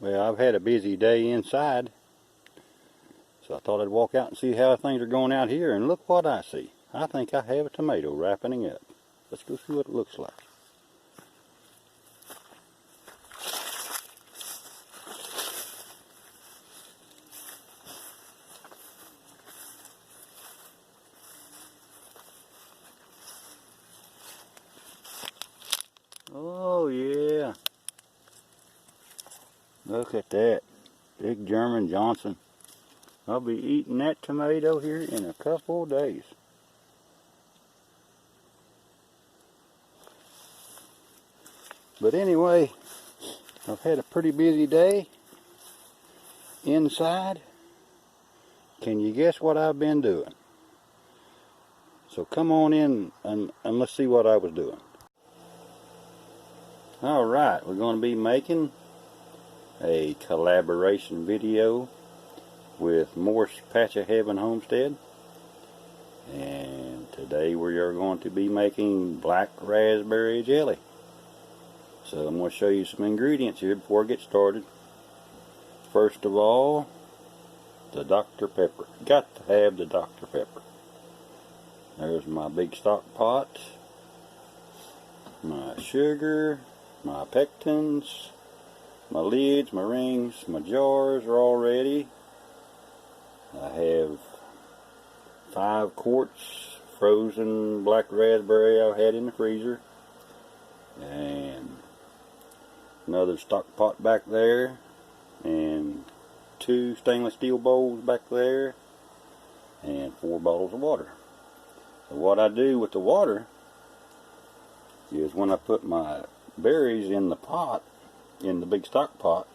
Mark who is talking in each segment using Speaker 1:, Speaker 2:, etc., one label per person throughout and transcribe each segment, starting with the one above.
Speaker 1: Well, I've had a busy day inside, so I thought I'd walk out and see how things are going out here, and look what I see. I think I have a tomato ripening up. Let's go see what it looks like. Oh yeah, look at that, big German Johnson. I'll be eating that tomato here in a couple of days. But anyway, I've had a pretty busy day inside. Can you guess what I've been doing? So come on in and let's see what I was doing. Alright, we're going to be making a collaboration video with Morse Patch of Heaven Homestead. And today we are going to be making black raspberry jelly. So I'm going to show you some ingredients here before I get started. First of all, the Dr. Pepper. Got to have the Dr. Pepper. There's my big stock pot, my sugar, my pectins, my lids, my rings, my jars are all ready. I have 5 quarts frozen black raspberry I had in the freezer, and another stock pot back there, and 2 stainless steel bowls back there, and 4 bottles of water. So what I do with the water is when I put my berries in the pot, in the big stock pot,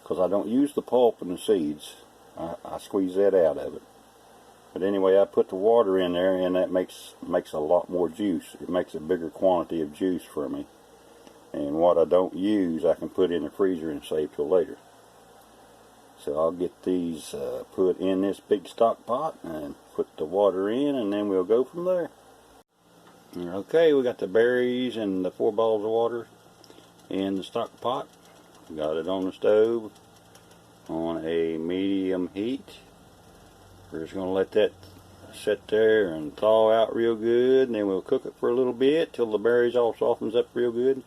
Speaker 1: because I don't use the pulp and the seeds, I squeeze that out of it. But anyway, I put the water in there, and that makes a lot more juice. It makes a bigger quantity of juice for me. And what I don't use, I can put in the freezer and save till later. So I'll get these put in this big stock pot and put the water in, and then we'll go from there. Okay, we got the berries and the 4 bottles of water in the stock pot. Got it on the stove on a medium heat. We're just going to let that sit there and thaw out real good, and then we'll cook it for a little bit till the berries all softens up real good.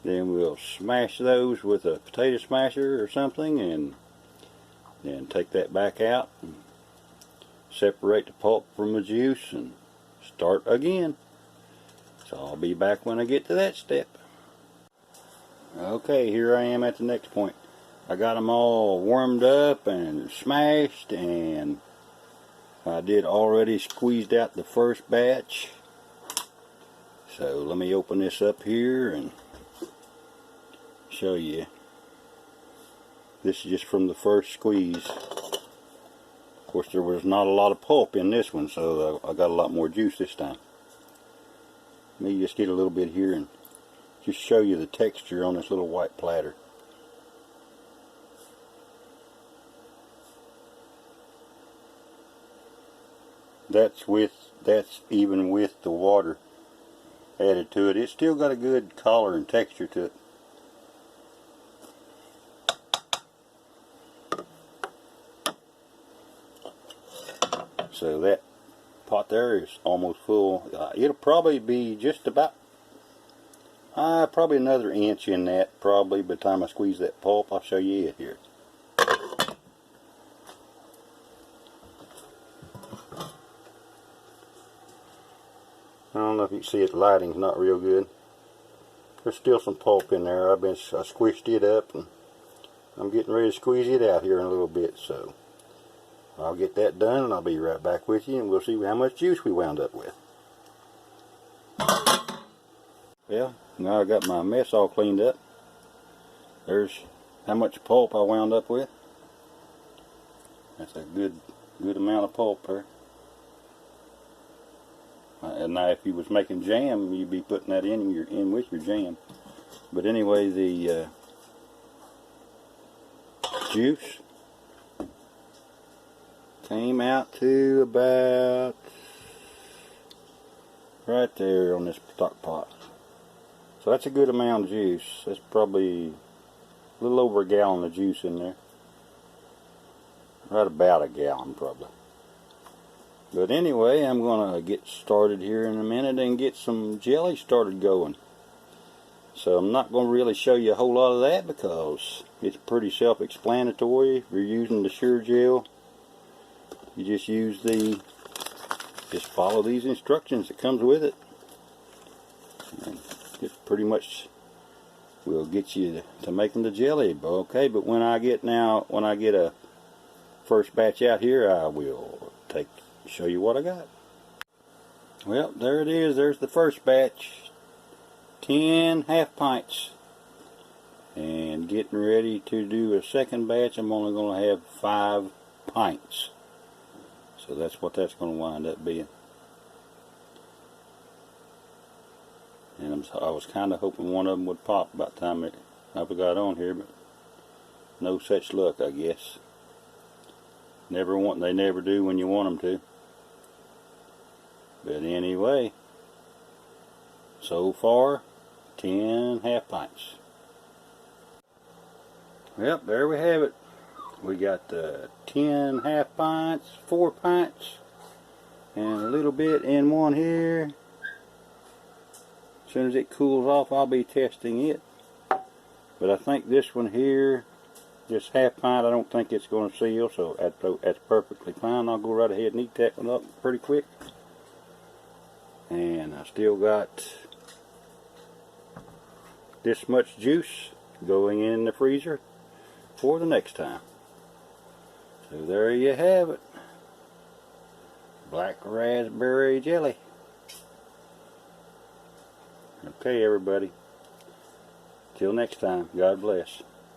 Speaker 1: Then we'll smash those with a potato smasher or something, and then take that back out and separate the pulp from the juice and start again. So I'll be back when I get to that step. Okay, here I am at the next point. I got them all warmed up and smashed, and I did already squeezed out the first batch. So let me open this up here and show you. This is just from the first squeeze. Of course, there was not a lot of pulp in this one, so I got a lot more juice this time. Let me just get a little bit here and just show you the texture on this little white platter. That's even with the water added to it. It's still got a good color and texture to it. So that pot there is almost full. It'll probably be just about probably another inch in that, probably by the time I squeeze that pulp. I'll show you it here. I don't know if you can see it, the lighting's not real good. There's still some pulp in there. I squished it up, and I'm getting ready to squeeze it out here in a little bit, so I'll get that done and I'll be right back with you, and we'll see how much juice we wound up with. Well, now I got my mess all cleaned up. There's how much pulp I wound up with. That's a good amount of pulp there. And now if you was making jam, you'd be putting that in with your jam. But anyway, the juice came out to about right there on this stock pot. So that's a good amount of juice. That's probably A little over a gallon of juice in there. Right about a gallon probably. But anyway, I'm going to get started here in a minute and get some jelly started going. So I'm not going to really show you a whole lot of that because it's pretty self-explanatory. If you're using the Sure Gel, you just follow these instructions that comes with it. And it pretty much will get you to making the jelly. Okay, but when I get a first batch out here, I will show you what I got. Well, there it is. There's the first batch. 10 half pints. And getting ready to do a second batch, I'm only going to have 5 pints. So that's what that's going to wind up being. And I was kind of hoping one of them would pop by the time I got on here, but no such luck, I guess. They never do when you want them to. But anyway, so far, 10 half pints. Well, there we have it. We got 10 half pints, 4 pints, and a little bit in one here. As soon as it cools off, I'll be testing it. But I think this one here, this half pint, I don't think it's going to seal, so that's perfectly fine. I'll go right ahead and eat that one up pretty quick. And I still got this much juice going in the freezer for the next time. So there you have it. Black raspberry jelly. Okay, everybody. Till next time, God bless.